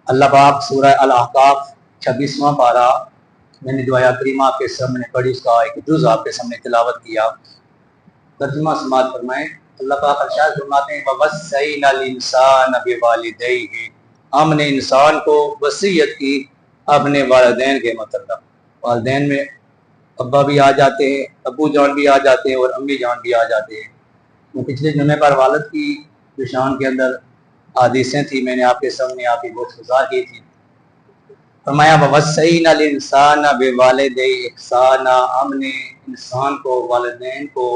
اللہ پاک سورہ الاحقاف 26واں پارہ میں نے جو آیات کریمہ آپ کے سامنے پڑھی اس کا ایک جز آپ کے سامنے تلاوت کیا، ترجمہ سماعت فرمائیں۔ اللہ پاک ارشاد فرماتے ہیں وَوَصَّيْنَا الْإِنسَانَ بِوَالِدَيْهِ، ہم نے انسان کو وصیت کی اپنے والدین کے متعلق۔ والدین میں ابا بھی آ جاتے ہیں، ابو جان بھی آ جاتے ہیں اور امی جان بھی آ جاتے ہیں۔ وہ پچھلے جمعے پر والد کی جو شان کے اندر حدیثیں تھی میں نے آپ کے سامنے آپ کی گوشت گزار کی تھی۔ فرمایا وَوَصَّيْنَا الْإِنسَانَ بِوَالِدَيْهِ إِحْسَانًا، ہم نے انسان کو والدین کو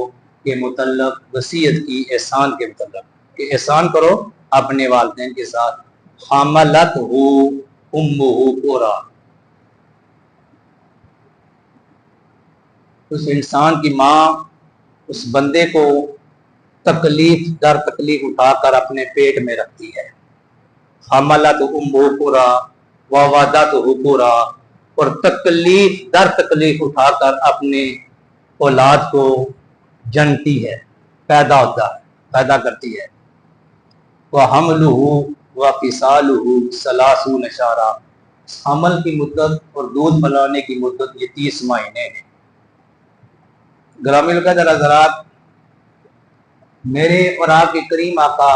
کے متعلق وصیت کی، احسان کے متعلق کہ احسان کرو اپنے والدین کے ساتھ۔ حَمَلَتْهُ أُمُّهُ كُرْهًا، اس انسان کی ماں اس بندے کو تکلیف در تکلیف اٹھا کر اپنے پیٹ میں رکھتی ہے۔ حَمَلَتْهُ أُمُّهُ كُرْهًا وَوَضَعَتْهُ كُرْهًا، اور تکلیف در تکلیف اٹھا کر اپنے اولاد کو جنتی ہے، پیدا ہوتا ہے، پیدا کرتی ہے۔ وَحَمْلُهُ وَفِصَالُهُ 30 شهرًا، حمل کی مدت اور دودھ پلانے کی مدت یہ 30 مہینے ہیں۔ گرامی القدر حضرات، میرے اور آپ کے کریم آقا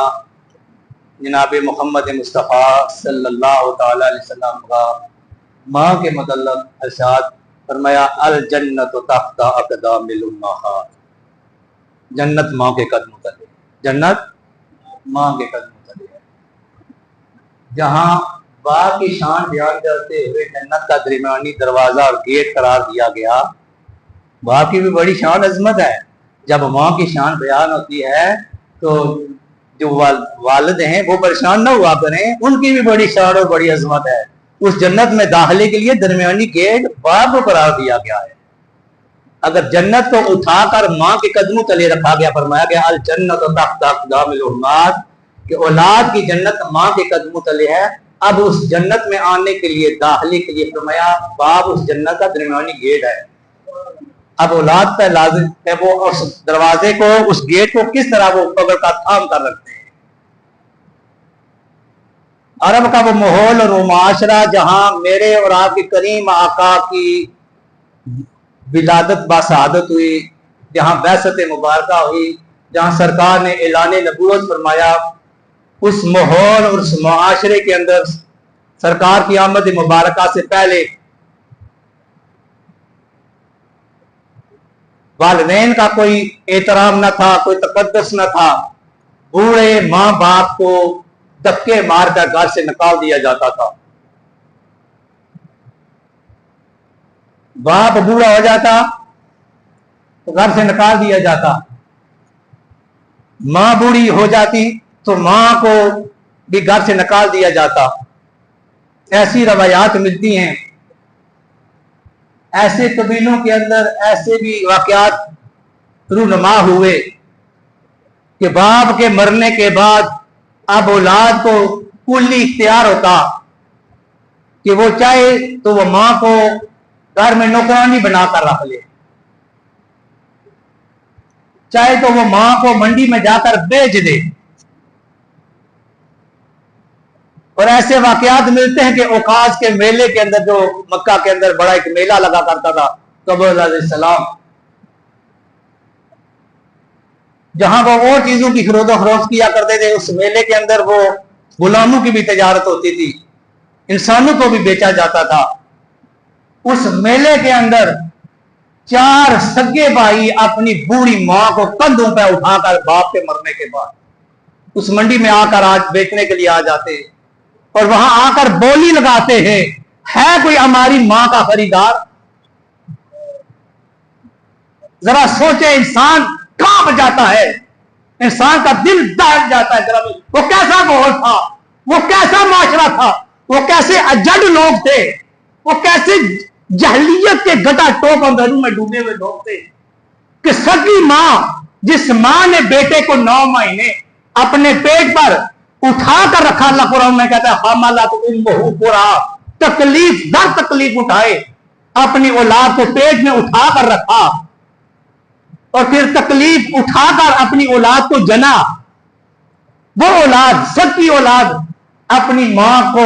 جناب محمد مصطفیٰ صلی اللہ تعالی علیہ وسلم کا ماں کے متعلق ارشاد فرمایا الجنت تحت اقدام الامہات، جنت ماں کے قدموں تلے، جنت ماں کے قدموں تلے ہے۔ جہاں باپ کی شان بیان کرتے ہوئے جنت کا درمیانی دروازہ اور گیٹ قرار دیا گیا، باپ کی بھی بڑی شان عظمت ہے۔ جب ماں کی شان بیان ہوتی ہے تو جو والد ہیں وہ پریشان نہ ہوا کریں، ان کی بھی بڑی شان اور بڑی عظمت ہے۔ اس جنت میں داخلے کے لیے درمیانی گیٹ باپ کو قرار دیا گیا ہے۔ اگر جنت کو اٹھا کر ماں کے قدموں تلے رکھا گیا، فرمایا گیا الجنت تحت اقدام الامہات، کہ اولاد کی جنت ماں کے قدموں تلے ہے۔ اب اس جنت میں آنے کے لیے داخلے کے لیے فرمایا باپ اس جنت کا درمیانی گیٹ ہے۔ اب اولاد پر لازم ہے وہ اس دروازے کو، اس گیٹ کو کس طرح وہ پکڑ کا تھام کر رکھتے ہیں۔ عرب کا وہ ماحول اور وہ معاشرہ جہاں میرے اور آپ کے کریم آقا کی ولادت باسعادت ہوئی، جہاں بعثت مبارکہ ہوئی، جہاں سرکار نے اعلان نبوت فرمایا، اس ماحول اور اس معاشرے کے اندر سرکار کی آمد مبارکہ سے پہلے والدین کا کوئی احترام نہ تھا، کوئی تقدس نہ تھا۔ بوڑھے ماں باپ کو دھکے مار کر گھر سے نکال دیا جاتا تھا۔ باپ بوڑھا ہو جاتا تو گھر سے نکال دیا جاتا، ماں بوڑھی ہو جاتی تو ماں کو بھی گھر سے نکال دیا جاتا۔ ایسی روایات ملتی ہیں۔ ایسے قبیلوں کے اندر ایسے بھی واقعات رونما ہوئے کہ باپ کے مرنے کے بعد اب اولاد کو کلی اختیار ہوتا کہ وہ چاہے تو وہ ماں کو گھر میں نوکرانی بنا کر رکھ لے، چاہے تو وہ ماں کو منڈی میں جا کر بیچ دے۔ اور ایسے واقعات ملتے ہیں کہ اوقاز کے میلے کے اندر، جو مکہ کے اندر بڑا ایک میلہ لگا کرتا تھا قبر علیہ السلام، جہاں وہ اور چیزوں کی خرید و فروخت کیا کرتے تھے، اس میلے کے اندر وہ غلاموں کی بھی تجارت ہوتی تھی، انسانوں کو بھی بیچا جاتا تھا۔ اس میلے کے اندر 4 سگے بھائی اپنی بوڑھی ماں کو کندھوں پہ اٹھا کر باپ کے مرنے کے بعد اس منڈی میں آ کر آج بیچنے کے لیے آ جاتے ہیں اور وہاں آ کر بولی لگاتے ہیں، ہے کوئی ہماری ماں کا خریدار؟ ذرا سوچے، انسان کانپ جاتا ہے، انسان کا دل دہل جاتا ہے۔ وہ کیسا ماحول تھا، وہ کیسا معاشرہ تھا، وہ کیسے اجڑ لوگ تھے، وہ کیسے جہلیت کے گٹا ٹوپ اندروں میں ڈوبے ہوئے لوگ تھے کہ سگی ماں، جس ماں نے بیٹے کو 9 مہینے اپنے پیٹ پر اٹھا کر رکھا، اللہ قرآن میں کہتا ہے حملت امہ کرہا، تکلیف در تکلیف اٹھائے، اپنی اولاد کو پیٹ میں اٹھا کر رکھا اور پھر تکلیف اٹھا کر اپنی اولاد کو جنا۔ وہ اولاد، سچی اولاد، اپنی ماں کو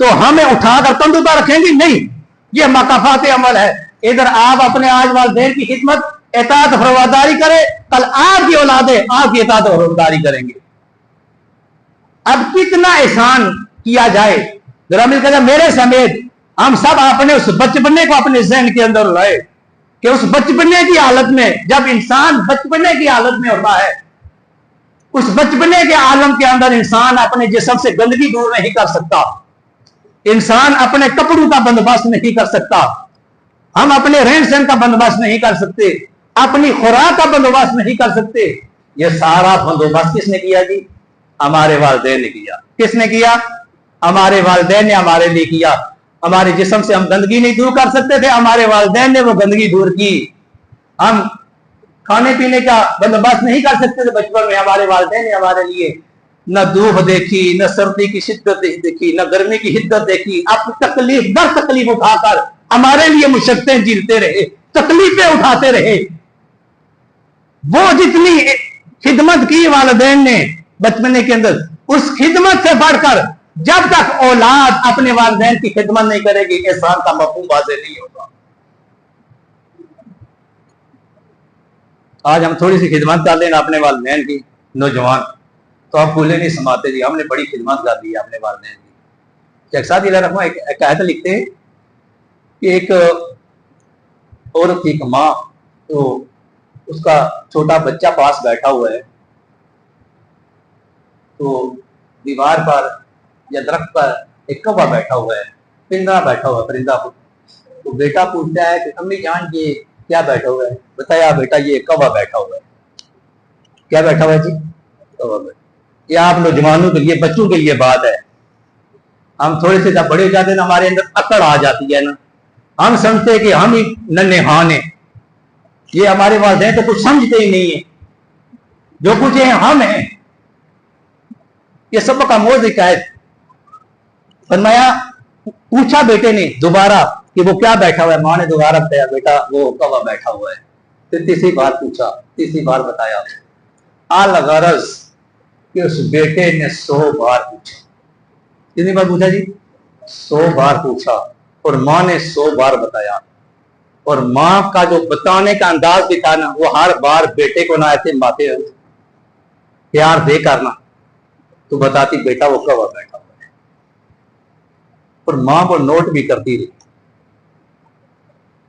تو ہمیں اٹھا کر تندو پر رکھیں گی؟ نہیں، یہ مکافات عمل ہے. ادھر آپ اپنے آج والدین کی خدمت، اطاعت فرماداری کرے، کل آپ کی اولادیں آپ کی اطاعت فرماداری کریں گے. اب کتنا احسان کیا جائے، ذرا مل کر میرے سمیت ہم سب اپنے اس بچپنے کو اپنے ذہن کے اندر لائے کہ اس بچپنے کی حالت میں، جب انسان بچپنے کی حالت میں ہوتا ہے، اس بچپنے کے عالم کے اندر انسان اپنے جسم سے گندگی دور نہیں کر سکتا، انسان اپنے کپڑوں کا بندوبست نہیں کر سکتا، ہم اپنے رہن سہن کا بندوبست نہیں کر سکتے، اپنی خوراک کا بندوبست نہیں کر سکتے. یہ سارا بندوبست کس نے کیا جی؟ ہمارے والدین نے کیا. کس نے کیا؟ ہمارے والدین نے ہمارے لیے کیا. ہمارے جسم سے ہم گندگی نہیں دور کر سکتے تھے، ہمارے والدین نے وہ گندگی دور کی. ہم کھانے پینے کا بندوبست نہیں کر سکتے تھے بچپن میں، ہمارے والدین نے ہمارے لیے نہ دھوپ دیکھی، نہ سردی کی شدت دیکھی، نہ گرمی کی حدت دیکھی، اب تکلیف در تکلیف اٹھا کر ہمارے لیے مشقتیں جھیلتے رہے، تکلیفیں اٹھاتے رہے. وہ جتنی خدمت کی والدین نے بچپنے کے اندر، اس خدمت سے بڑھ کر جب تک اولاد اپنے والدین کی خدمت نہیں کرے گی، احسان کا مفہوم واضح نہیں ہوگا. آج ہم تھوڑی سی خدمت کر لیں اپنے والدین کی، نوجوان تو آپ بھولے نہیں سماتے جی ہم نے بڑی خدمت کر دی اپنے والدین کی. ایک ساتھ ایک آیت لکھتے ہیں کہ ایک عورت کی ماں، تو اس کا چھوٹا بچہ پاس بیٹھا ہوا ہے، تو دیوار پر یا درخت پر ایک کوا بیٹھا ہوا ہے، پرندہ بیٹھا ہوا ہے، پرندہ. تو بیٹا پوچھتا ہے کہ امی جان یہ کیا بیٹھا ہوا ہے؟ بتایا بیٹا یہ کوا بیٹھا ہوا ہے. کیا بیٹھا ہوا ہے جی؟ کوا بیٹھا. یہ آپ نوجوانوں کے لیے، بچوں کے لیے بات ہے. ہم تھوڑے سے جب بڑے ہو جاتے ہیں ہمارے اندر اکڑ آ جاتی ہے نا، ہم سمجھتے کہ ہم ہی ننھے ہان ہیں، یہ ہمارے والدین تو کچھ سمجھتے ہی نہیں ہیں، جو کچھ ہیں ہم ہیں. یہ سب کا موضوع ہے. فرمایا پوچھا بیٹے نے دوبارہ کہ وہ کیا بیٹھا ہوا ہے؟ ماں نے دوبارہ بتایا بیٹا وہ کوا بیٹھا ہوا ہے. پھر تیسری بار پوچھا، تیسری بار بتایا. الغرض کہ اس بیٹے نے 100 بار پوچھا. کتنی بار پوچھا جی؟ 100 بار پوچھا، اور ماں نے 100 بار بتایا. اور ماں کا جو بتانے کا انداز بھی تھا نا، وہ ہر بار بیٹے کو نہ ایسے ماتے پیار دے کرنا تو بتاتی بیٹا وہ کوا بیٹھا ہوا ہے. اور ماں وہ نوٹ بھی کرتی رہی،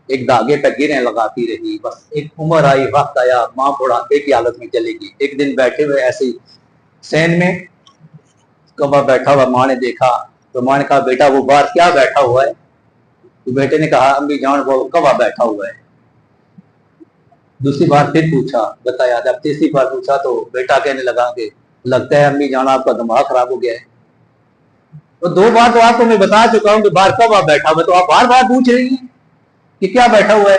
ایک دھاگے پہ گریں لگاتی رہی. بس ایک عمر آئی، وقت آیا، ماں بڑھاپے کی حالت میں چلے گی. ایک دن بیٹھے ہوئے ایسے ہی سین میں کوا بیٹھا ہوا ماں نے دیکھا، تو ماں نے کہا بیٹا وہ باہر کیا بیٹھا ہوا ہے؟ تو بیٹے نے کہا امی جان وہ کوا بیٹھا ہوا ہے. دوسری بار پھر پوچھا، بتایا. جب تیسری بار پوچھا تو بیٹا کہنے لگا کہ لگتا ہے امی جان آپ کا دماغ خراب ہو گیا ہے. تو 2 بار تو آپ کو میں بتا چکا ہوں کہ باہر کوا بیٹھا ہوا ہے، تو آپ بار بار پوچھ رہی ہیں کہ کیا بیٹھا ہوا ہے.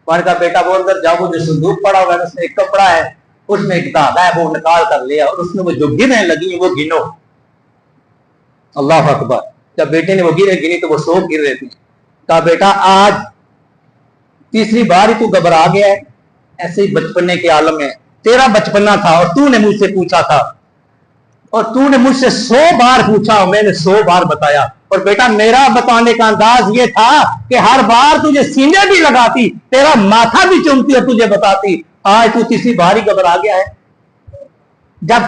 ماں نے کہا بیٹا وہ اندر جاؤ، جو صندوق پڑا ہوا ہے اس میں ایک کپڑا ہے، اس میں ایک دھاگا ہے، وہ نکال کر لیا، اور اس میں وہ جو گریں لگی ہیں وہ گنو. اللہ اکبر. جب بیٹے نے وہ گریں گنی تو وہ 100 گر رہے تھے. کہا بیٹا آج تیسری بار ہی تو گھبرا گیا ہے. ایسے ہی بچپنے کے عالم میں تیرا بچپنا تھا، اور تو نے مجھ سے پوچھا تھا، اور تو نے مجھ سے 100 بار پوچھا، اور میں نے 100 بار بتایا. اور بیٹا میرا بتانے کا انداز یہ تھا کہ ہر بار تجھے سینے بھی لگاتی، تیرا ماتھا بھی چومتی اور تجھے بتاتی. آج تو تیسری بار ہی گھبرا گیا ہے. جب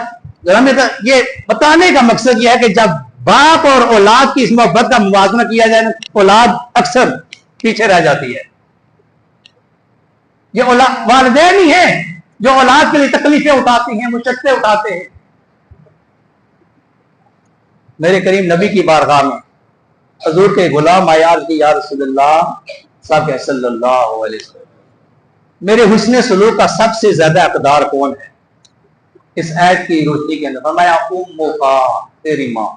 یہ بتانے کا مقصد یہ ہے کہ جب باپ اور اولاد کی اس محبت کا موازنہ کیا جائے نا، اولاد اکثر پیچھے رہ جاتی ہے. یہ والدین ہی ہیں جو اولاد کے لیے تکلیفیں اٹھاتی ہیں، مشقتیں اٹھاتے ہیں. میرے کریم نبی کی بارگاہ میں حضور کے غلام آیا کہ یا رسول اللہ صاحب صلی اللہ علیہ وسلم، میرے حسن سلوک کا سب سے زیادہ حقدار کون ہے؟ اس آیت کی روشنی کے اندر فرمایا امک، تیری ماں.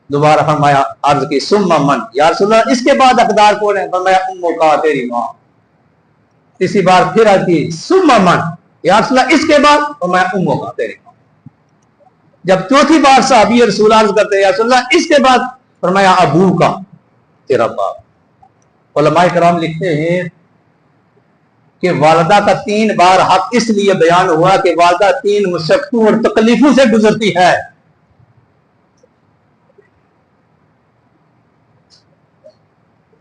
دوبارہ فرمایا عرض کی ثم من، یا رسول اللہ اس کے بعد حقدار کون ہے؟ فرمایا امک، تیری ماں. تیسری بار پھر آتی ثم من، یا رسول اللہ اس کے بعد؟ فرمایا امک، تیری ماں. جب چوتھی بار صحابی رسول عرض کرتے یا رسول اللہ اس کے بعد؟ فرمایا ابو کا، تیرا باپ. علماء کرام لکھتے ہیں کہ والدہ کا 3 بار حق اس لیے بیان ہوا کہ والدہ 3 مشقتوں اور تکلیفوں سے گزرتی ہے.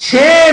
6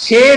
6